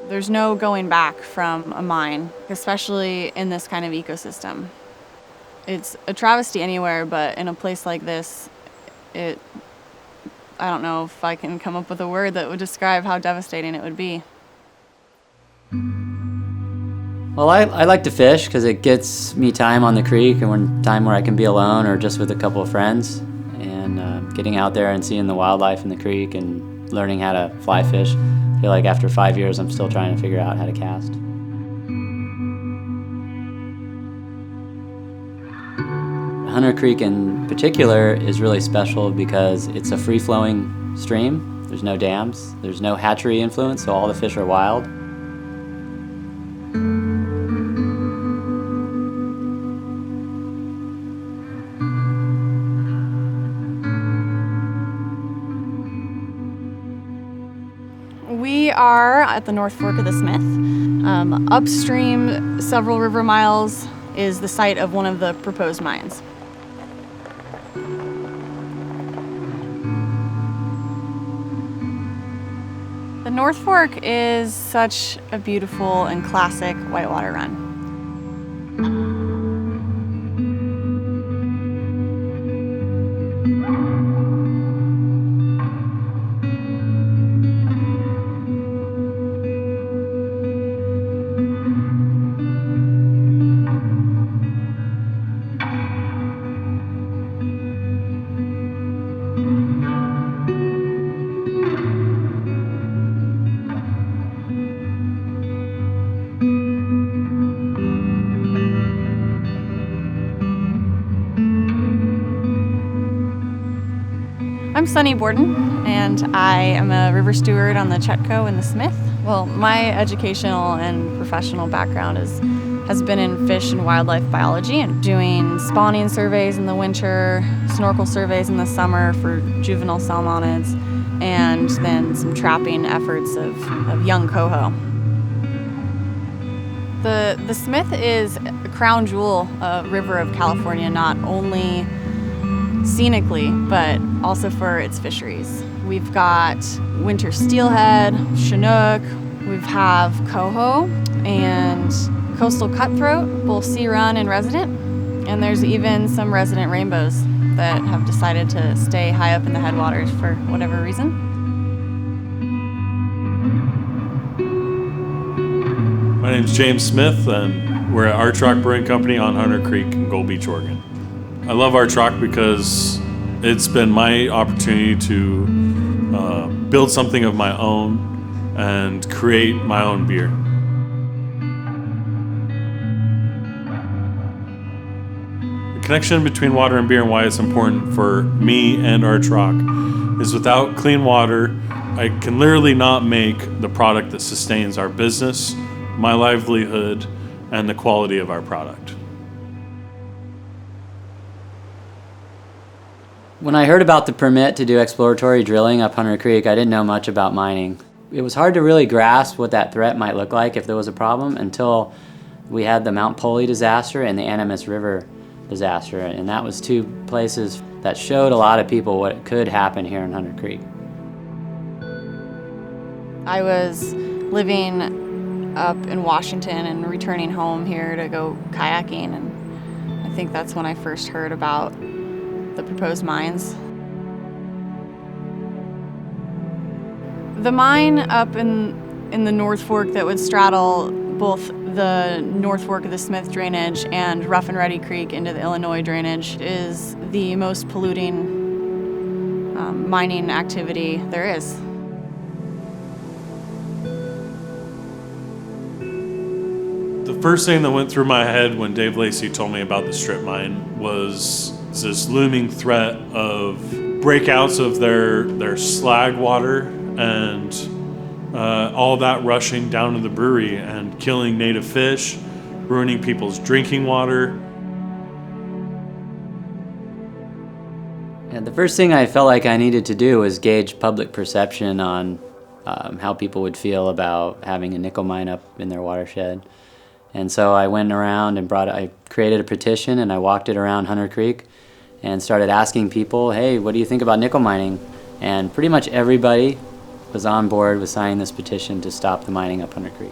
There's no going back from a mine, especially in this kind of ecosystem. It's a travesty anywhere, but in a place like this, I don't know if I can come up with a word that would describe how devastating it would be. Well, I like to fish because it gets me time on the creek and time where I can be alone or just with a couple of friends. And getting out there and seeing the wildlife in the creek and learning how to fly fish. I feel like after 5 years, I'm still trying to figure out how to cast. Hunter Creek in particular is really special because it's a free-flowing stream. There's no dams, there's no hatchery influence, so all the fish are wild. We are at the North Fork of the Smith. Upstream several river miles is the site of one of the proposed mines. The North Fork is such a beautiful and classic whitewater run. I'm Sunny Bourdon, and I am a river steward on the Chetco and the Smith. Well, my educational and professional background has been in fish and wildlife biology and doing spawning surveys in the winter, snorkel surveys in the summer for juvenile salmonids, and then some trapping efforts of young coho. The Smith is a crown jewel river of California, not only scenically, but also for its fisheries. We've got winter steelhead, chinook, we have coho and coastal cutthroat, both sea run and resident, and there's even some resident rainbows that have decided to stay high up in the headwaters for whatever reason. My name's James Smith, and we're at Archrock Brewing Company on Hunter Creek in Gold Beach, Oregon. I love Archrock because it's been my opportunity to build something of my own and create my own beer. The connection between water and beer and why it's important for me and Archrock is without clean water, I can literally not make the product that sustains our business, my livelihood, and the quality of our product. When I heard about the permit to do exploratory drilling up Hunter Creek, I didn't know much about mining. It was hard to really grasp what that threat might look like if there was a problem until we had the Mount Polly disaster and the Animas River disaster, and that was two places that showed a lot of people what could happen here in Hunter Creek. I was living up in Washington and returning home here to go kayaking, and I think that's when I first heard about the proposed mines. The mine up in the North Fork that would straddle both the North Fork of the Smith drainage and Rough and Ready Creek into the Illinois drainage is the most polluting mining activity there is. The first thing that went through my head when Dave Lacey told me about the strip mine was this looming threat of breakouts of their slag water and all that rushing down to the brewery and killing native fish, ruining people's drinking water. And the first thing I felt like I needed to do was gauge public perception on how people would feel about having a nickel mine up in their watershed. And so I went around and I created a petition, and I walked it around Hunter Creek and started asking people, hey, what do you think about nickel mining? And pretty much everybody was on board with signing this petition to stop the mining up Hunter Creek.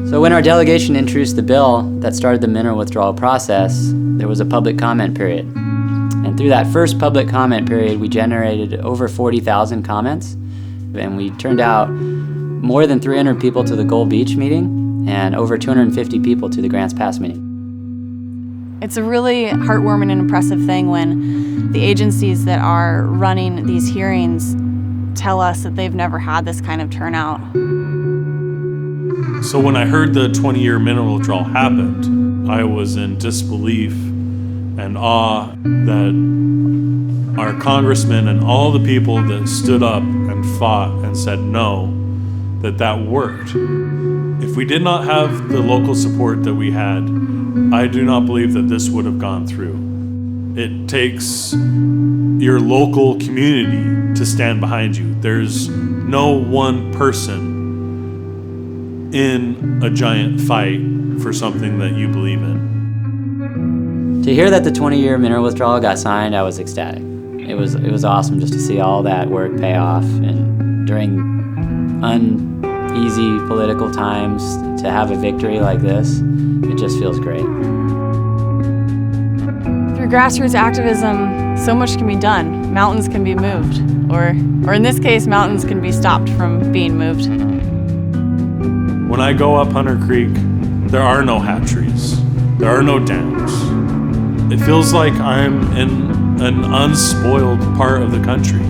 So when our delegation introduced the bill that started the mineral withdrawal process, there was a public comment period. And through that first public comment period, we generated over 40,000 comments, and we turned out more than 300 people to the Gold Beach meeting and over 250 people to the Grants Pass meeting. It's a really heartwarming and impressive thing when the agencies that are running these hearings tell us that they've never had this kind of turnout. So when I heard the 20-year mineral withdrawal happened, I was in disbelief and awe that our congressmen and all the people that stood up and fought and said no, that worked. If we did not have the local support that we had, I do not believe that this would have gone through. It takes your local community to stand behind you. There's no one person in a giant fight for something that you believe in. To hear that the 20-year mineral withdrawal got signed, I was ecstatic. It was awesome just to see all that work pay off, and during uneasy political times, to have a victory like this, it just feels great. Through grassroots activism, so much can be done. Mountains can be moved, or in this case, mountains can be stopped from being moved. When I go up Hunter Creek, there are no hatcheries. There are no dams. It feels like I'm in an unspoiled part of the country.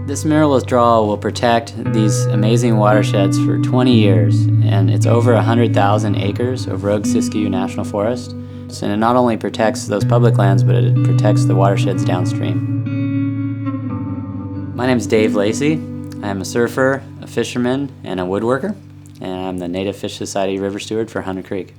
This mineral withdrawal will protect these amazing watersheds for 20 years, and it's over 100,000 acres of Rogue Siskiyou National Forest. And it not only protects those public lands, but it protects the watersheds downstream. My name is Dave Lacey. I'm a surfer, a fisherman, and a woodworker, and I'm the Native Fish Society River Steward for Hunter Creek.